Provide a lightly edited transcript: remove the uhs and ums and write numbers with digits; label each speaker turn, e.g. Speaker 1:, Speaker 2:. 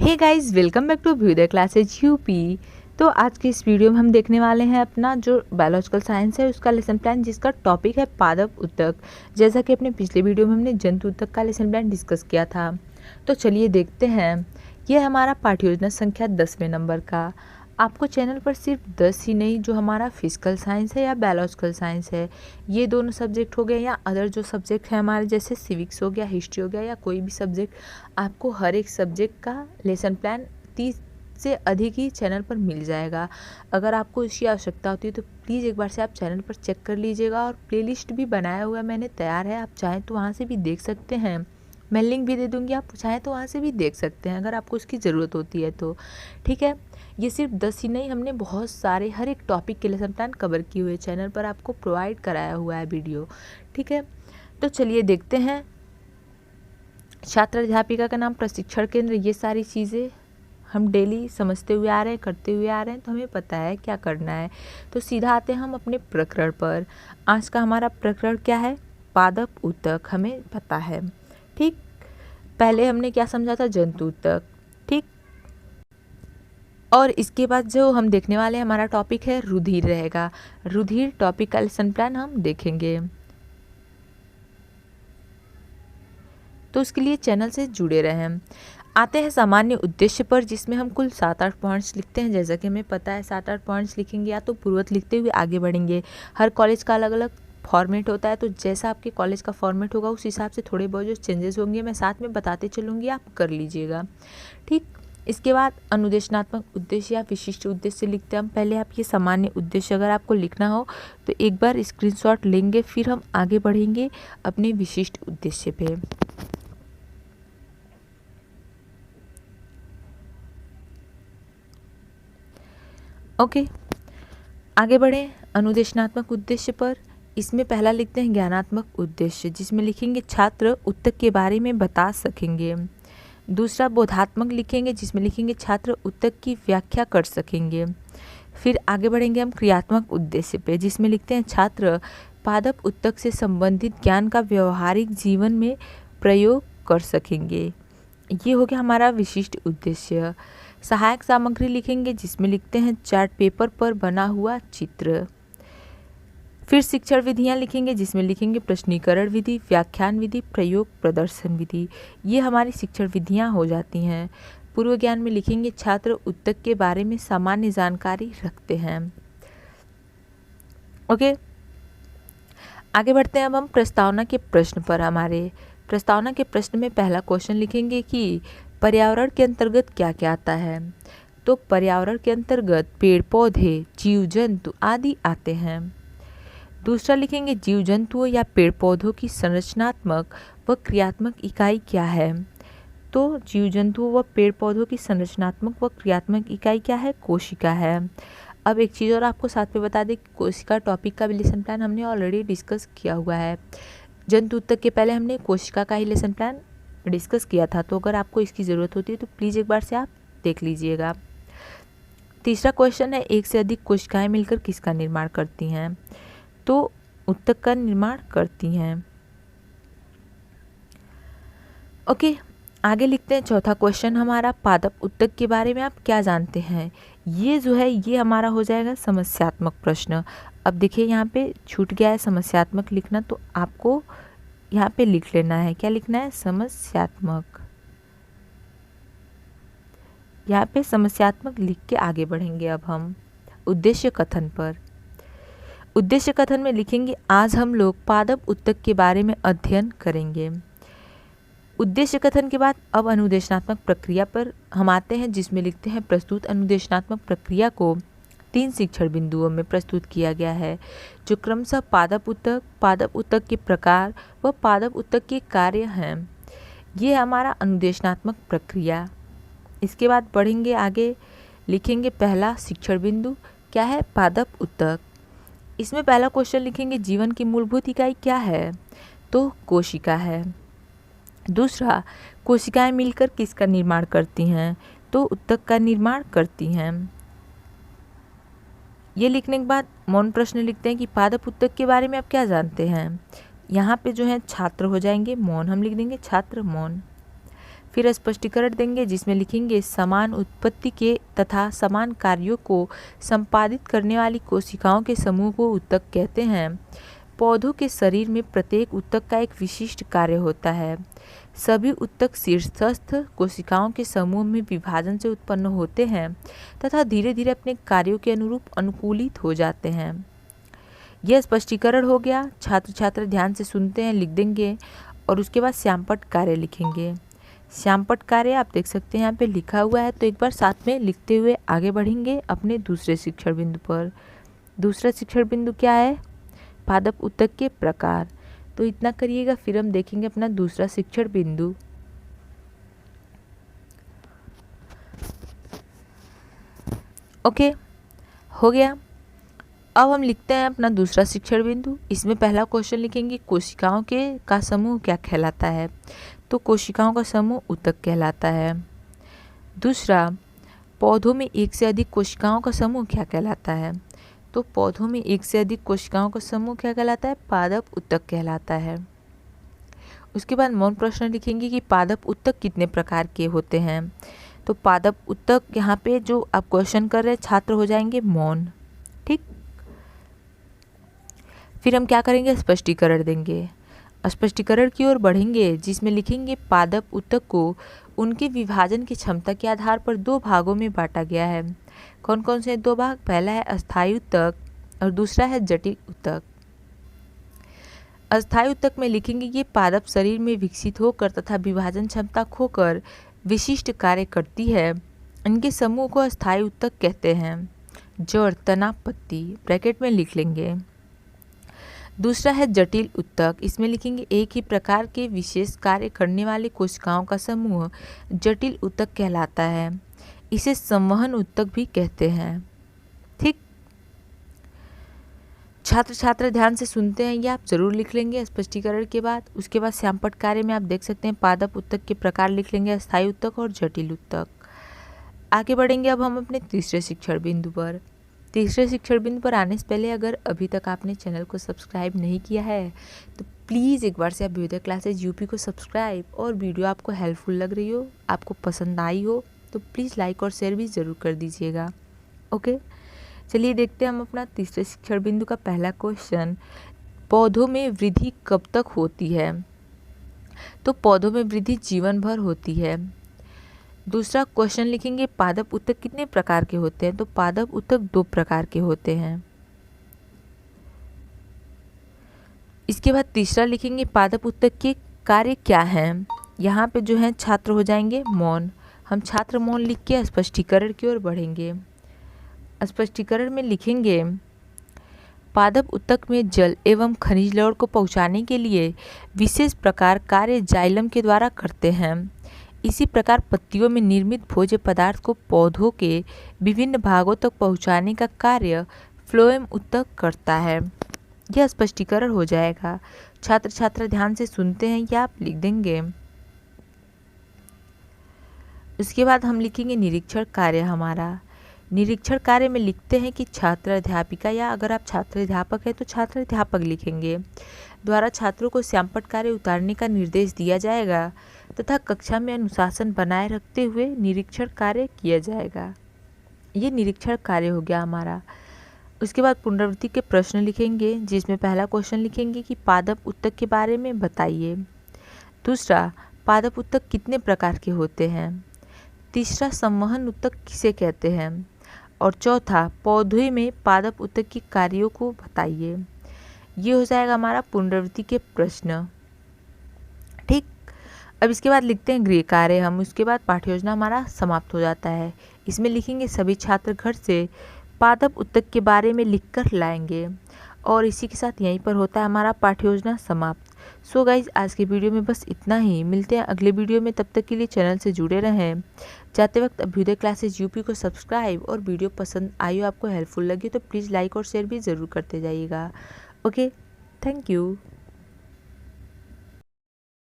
Speaker 1: Hey guys, welcome back to view the classes UP. तो आज के इस वीडियो में हम देखने वाले हैं अपना जो बायोलॉजिकल साइंस है उसका लेसन प्लान, जिसका टॉपिक है पादप उत्तक। जैसा कि अपने पिछले वीडियो में हमने जंतु उत्तक का लेसन प्लान डिस्कस किया था। तो चलिए देखते हैं। यह हमारा पाठ्य योजना संख्या 10वें नंबर का। आपको चैनल पर सिर्फ 10 ही नहीं, जो हमारा फिजिकल साइंस है या बायोलॉजिकल साइंस है, ये दोनों सब्जेक्ट हो गए, या अदर जो सब्जेक्ट है हमारे जैसे सिविक्स हो गया, हिस्ट्री हो गया, या कोई भी सब्जेक्ट, आपको हर एक सब्जेक्ट का लेसन प्लान 30 से अधिक ही चैनल पर मिल जाएगा। अगर आपको इसकी आवश्यकता होती है तो प्लीज़ एक बार से आप चैनल पर चेक कर लीजिएगा। और प्लेलिस्ट भी बनाया हुआ मैंने तैयार है, आप चाहें तो वहाँ से भी देख सकते हैं। मैं लिंक भी दे दूँगी, आप चाहें तो वहाँ से भी देख सकते हैं अगर आपको इसकी ज़रूरत होती है तो। ठीक है, ये सिर्फ 10 ही नहीं, हमने बहुत सारे हर एक टॉपिक के लेसन प्लान कवर किए हुए चैनल पर आपको प्रोवाइड कराया हुआ है वीडियो। ठीक है, तो चलिए देखते हैं। छात्र अध्यापिका का नाम, प्रशिक्षण केंद्र, ये सारी चीज़ें हम डेली समझते हुए आ रहे हैं, करते हुए आ रहे हैं, तो हमें पता है क्या करना है। तो सीधा आते हैं हम अपने प्रकरण पर। आज का हमारा प्रकरण क्या है? पादप उत्तक, हमें पता है। ठीक, पहले हमने क्या समझा था? जंतु उत्तक। ठीक, और इसके बाद जो हम देखने वाले हैं हमारा टॉपिक है रुधिर रहेगा। रुधिर टॉपिक का लेसन प्लान हम देखेंगे, तो उसके लिए चैनल से जुड़े रहें। आते हैं सामान्य उद्देश्य पर, जिसमें हम कुल 7-8 पॉइंट्स लिखते हैं। जैसा कि हमें पता है 7-8 पॉइंट्स लिखेंगे, या तो पूर्वत लिखते हुए आगे बढ़ेंगे। हर कॉलेज का अलग अलग फॉर्मेट होता है, तो जैसा आपके कॉलेज का फॉर्मेट होगा उस हिसाब से थोड़े बहुत जो चेंजेस होंगे मैं साथ में बताते चलूँगी, आप कर लीजिएगा। ठीक, इसके बाद अनुदेशनात्मक उद्देश्य या विशिष्ट उद्देश्य लिखते हैं हम। पहले आप ये सामान्य उद्देश्य अगर आपको लिखना हो तो एक बार स्क्रीनशॉट लेंगे, फिर हम आगे बढ़ेंगे अपने विशिष्ट उद्देश्य पे। ओके, आगे बढ़ें अनुदेशनात्मक उद्देश्य पर। इसमें पहला लिखते हैं ज्ञानात्मक उद्देश्य, जिसमें लिखेंगे छात्र उत्तक के बारे में बता सकेंगे। दूसरा बोधात्मक लिखेंगे, जिसमें लिखेंगे छात्र उत्तक की व्याख्या कर सकेंगे। फिर आगे बढ़ेंगे हम क्रियात्मक उद्देश्य पे, जिसमें लिखते हैं छात्र पादप उत्तक से संबंधित ज्ञान का व्यवहारिक जीवन में प्रयोग कर सकेंगे। ये हो गया हमारा विशिष्ट उद्देश्य। सहायक सामग्री लिखेंगे, जिसमें लिखते हैं चार्ट पेपर पर बना हुआ चित्र। फिर शिक्षण विधियां लिखेंगे, जिसमें लिखेंगे प्रश्नीकरण विधि, व्याख्यान विधि, प्रयोग प्रदर्शन विधि। ये हमारी शिक्षण विधियां हो जाती हैं। पूर्व ज्ञान में लिखेंगे छात्र उत्तक के बारे में सामान्य जानकारी रखते हैं। ओके, आगे बढ़ते हैं। अब हम प्रस्तावना के प्रश्न पर। हमारे प्रस्तावना के प्रश्न में पहला क्वेश्चन लिखेंगे कि पर्यावरण के अंतर्गत क्या क्या आता है। तो पर्यावरण के अंतर्गत पेड़ पौधे, जीव जंतु आदि आते हैं। दूसरा लिखेंगे जीव जंतुओं या पेड़ पौधों की संरचनात्मक व क्रियात्मक इकाई क्या है। तो जीव जंतुओं व पेड़ पौधों की संरचनात्मक व क्रियात्मक इकाई क्या है? कोशिका है। अब एक चीज़ और आपको साथ में बता दें, कोशिका टॉपिक का भी लेसन प्लान हमने ऑलरेडी डिस्कस किया हुआ है। जंतु उत्तक के पहले हमने कोशिका का ही लेसन प्लान डिस्कस किया था, तो अगर आपको इसकी ज़रूरत होती है तो प्लीज़ एक बार से आप देख लीजिएगा। तीसरा क्वेश्चन है, एक से अधिक कोशिकाएं मिलकर किसका निर्माण करती हैं? तो उत्तक का निर्माण करती हैं। ओके, आगे लिखते हैं चौथा क्वेश्चन हमारा, पादप उत्तक के बारे में आप क्या जानते हैं। ये जो है ये हमारा हो जाएगा समस्यात्मक प्रश्न। अब देखिए यहाँ पे छूट गया है समस्यात्मक लिखना, तो आपको यहाँ पे लिख लेना है। क्या लिखना है? समस्यात्मक। यहाँ पे समस्यात्मक लिख के आगे बढ़ेंगे अब हम उद्देश्य कथन पर। उद्देश्य कथन में लिखेंगे आज हम लोग पादप उत्तक के बारे में अध्ययन करेंगे। उद्देश्य कथन के बाद अब अनुदेशनात्मक प्रक्रिया पर हम आते हैं, जिसमें लिखते हैं प्रस्तुत अनुदेशनात्मक प्रक्रिया को 3 शिक्षण बिंदुओं में प्रस्तुत किया गया है, जो क्रमशः पादप उत्तक के प्रकार व पादप उत्तक के कार्य हैं। ये हमारा अनुदेशनात्मक प्रक्रिया। इसके बाद बढ़ेंगे आगे, लिखेंगे पहला शिक्षण बिंदु क्या है? पादप उत्तक। इसमें पहला क्वेश्चन लिखेंगे जीवन की मूलभूत इकाई क्या है? तो कोशिका है। दूसरा, कोशिकाएं मिलकर किसका निर्माण करती हैं? तो उत्तक का निर्माण करती हैं। ये लिखने के बाद मौन प्रश्न लिखते हैं कि पादप उत्तक के बारे में आप क्या जानते हैं। यहाँ पे जो है छात्र हो जाएंगे, मौन हम लिख देंगे छात्र मौन। फिर स्पष्टीकरण देंगे जिसमें लिखेंगे समान उत्पत्ति के तथा समान कार्यों को संपादित करने वाली कोशिकाओं के समूह को ऊतक कहते हैं। पौधों के शरीर में प्रत्येक ऊतक का एक विशिष्ट कार्य होता है। सभी ऊतक शीर्षस्थ कोशिकाओं के समूह में विभाजन से उत्पन्न होते हैं तथा धीरे धीरे अपने कार्यों के अनुरूप अनुकूलित हो जाते हैं। यह स्पष्टीकरण हो गया। छात्र छात्रा ध्यान से सुनते हैं, लिख देंगे और उसके बाद श्यामपट्ट कार्य लिखेंगे। श्यामपट्ट कार्य आप देख सकते हैं यहाँ पे लिखा हुआ है, तो एक बार साथ में लिखते हुए आगे बढ़ेंगे अपने दूसरे शिक्षण बिंदु पर। दूसरा शिक्षण बिंदु क्या है? पादप ऊतक के प्रकार। तो इतना करिएगा, फिर हम देखेंगे अपना दूसरा शिक्षण बिंदु। ओके, हो गया। अब हम लिखते हैं अपना दूसरा शिक्षण बिंदु। इसमें पहला क्वेश्चन लिखेंगे कोशिकाओं के का समूह क्या कहलाता है? तो कोशिकाओं का समूह ऊतक कहलाता है। दूसरा, पौधों में एक से अधिक कोशिकाओं का समूह क्या कहलाता है? तो पौधों में एक से अधिक कोशिकाओं का समूह क्या कहलाता है? पादप ऊतक कहलाता है। उसके बाद मौन प्रश्न लिखेंगे कि पादप ऊतक कितने प्रकार के होते हैं? तो पादप ऊतक यहाँ पे जो आप क्वेश्चन कर रहे हैं छात्र हो जाएंगे मौन। ठीक, फिर हम क्या करेंगे? स्पष्टीकरण देंगे। स्पष्टीकरण की ओर बढ़ेंगे जिसमें लिखेंगे पादप ऊतक को उनके विभाजन की क्षमता के आधार पर दो भागों में बांटा गया है। कौन कौन से दो भाग? पहला है अस्थायी ऊतक और दूसरा है जटिल ऊतक। अस्थायी ऊतक में लिखेंगे ये पादप शरीर में विकसित होकर तथा विभाजन क्षमता खोकर विशिष्ट कार्य करती है। इनके समूह को अस्थायी ऊतक कहते हैं। जड़, तना, पत्ती ब्रैकेट में लिख लेंगे। दूसरा है जटिल ऊतक। इसमें लिखेंगे एक ही प्रकार के विशेष कार्य करने वाले कोशिकाओं का समूह जटिल ऊतक कहलाता है। इसे संवहन ऊतक भी कहते हैं। ठीक, छात्र छात्रा ध्यान से सुनते हैं, ये आप जरूर लिख लेंगे स्पष्टीकरण के बाद। उसके बाद श्यामपट्ट कार्य में आप देख सकते हैं पादप ऊतक के प्रकार लिख लेंगे, अस्थायी ऊतक और जटिल ऊतक। आगे बढ़ेंगे अब हम अपने तीसरे शिक्षण बिंदु पर। तीसरे शिक्षण बिंदु पर आने से पहले अगर अभी तक आपने चैनल को सब्सक्राइब नहीं किया है तो प्लीज़ एक बार से अभ्युदय क्लासेज यूपी को सब्सक्राइब, और वीडियो आपको हेल्पफुल लग रही हो, आपको पसंद आई हो तो प्लीज़ लाइक और शेयर भी ज़रूर कर दीजिएगा। ओके, चलिए देखते हैं हम अपना तीसरे शिक्षण बिंदु का पहला क्वेश्चन। पौधों में वृद्धि कब तक होती है? तो पौधों में वृद्धि जीवन भर होती है। दूसरा क्वेश्चन लिखेंगे पादप ऊतक कितने प्रकार के होते हैं? तो पादप ऊतक दो प्रकार के होते हैं। इसके बाद तीसरा लिखेंगे पादप ऊतक के कार्य क्या हैं? यहाँ पे जो है छात्र हो जाएंगे मौन। हम छात्र मौन लिख के स्पष्टीकरण की ओर बढ़ेंगे। स्पष्टीकरण में लिखेंगे पादप ऊतक में जल एवं खनिज लवण को पहुँचाने के लिए विशेष प्रकार कार्य जाइलम के द्वारा करते हैं। इसी प्रकार पत्तियों में निर्मित भोज्य पदार्थ को पौधों के विभिन्न भागों तक पहुंचाने का कार्य फ्लोएम ऊतक करता है। यह स्पष्टीकरण हो जाएगा। छात्र छात्रा ध्यान से सुनते हैं या आप लिख देंगे। उसके बाद हम लिखेंगे निरीक्षण कार्य। हमारा निरीक्षण कार्य में लिखते हैं कि छात्र अध्यापिका, या अगर आप छात्र अध्यापक है तो छात्र अध्यापक लिखेंगे, द्वारा छात्रों को श्यामपट्ट कार्य उतारने का निर्देश दिया जाएगा तथा कक्षा में अनुशासन बनाए रखते हुए निरीक्षण कार्य किया जाएगा। ये निरीक्षण कार्य हो गया हमारा। उसके बाद पुनरावृत्ति के प्रश्न लिखेंगे जिसमें पहला क्वेश्चन लिखेंगे कि पादप ऊतक के बारे में बताइए। दूसरा, पादप ऊतक कितने प्रकार के होते हैं? तीसरा, संवहन ऊतक किसे कहते हैं? और चौथा, पौधे में पादप ऊतक के कार्यों को बताइए। ये हो जाएगा हमारा पुनरावृत्ति के प्रश्न। ठीक, अब इसके बाद लिखते हैं गृह कार्य हम। उसके बाद पाठ्य योजना हमारा समाप्त हो जाता है। इसमें लिखेंगे सभी छात्र घर से पादप ऊतक के बारे में लिखकर लाएंगे, और इसी के साथ यहीं पर होता है हमारा पाठ्य योजना समाप्त। सो गाइज, आज के वीडियो में बस इतना ही। मिलते हैं अगले वीडियो में, तब तक के लिए चैनल से जुड़े रहें। जाते वक्त अभ्युदय क्लासेज यूपी को सब्सक्राइब, और वीडियो पसंद आई हो, आपको हेल्पफुल लगी तो प्लीज़ लाइक और शेयर भी ज़रूर करते जाइएगा। Okay, thank you.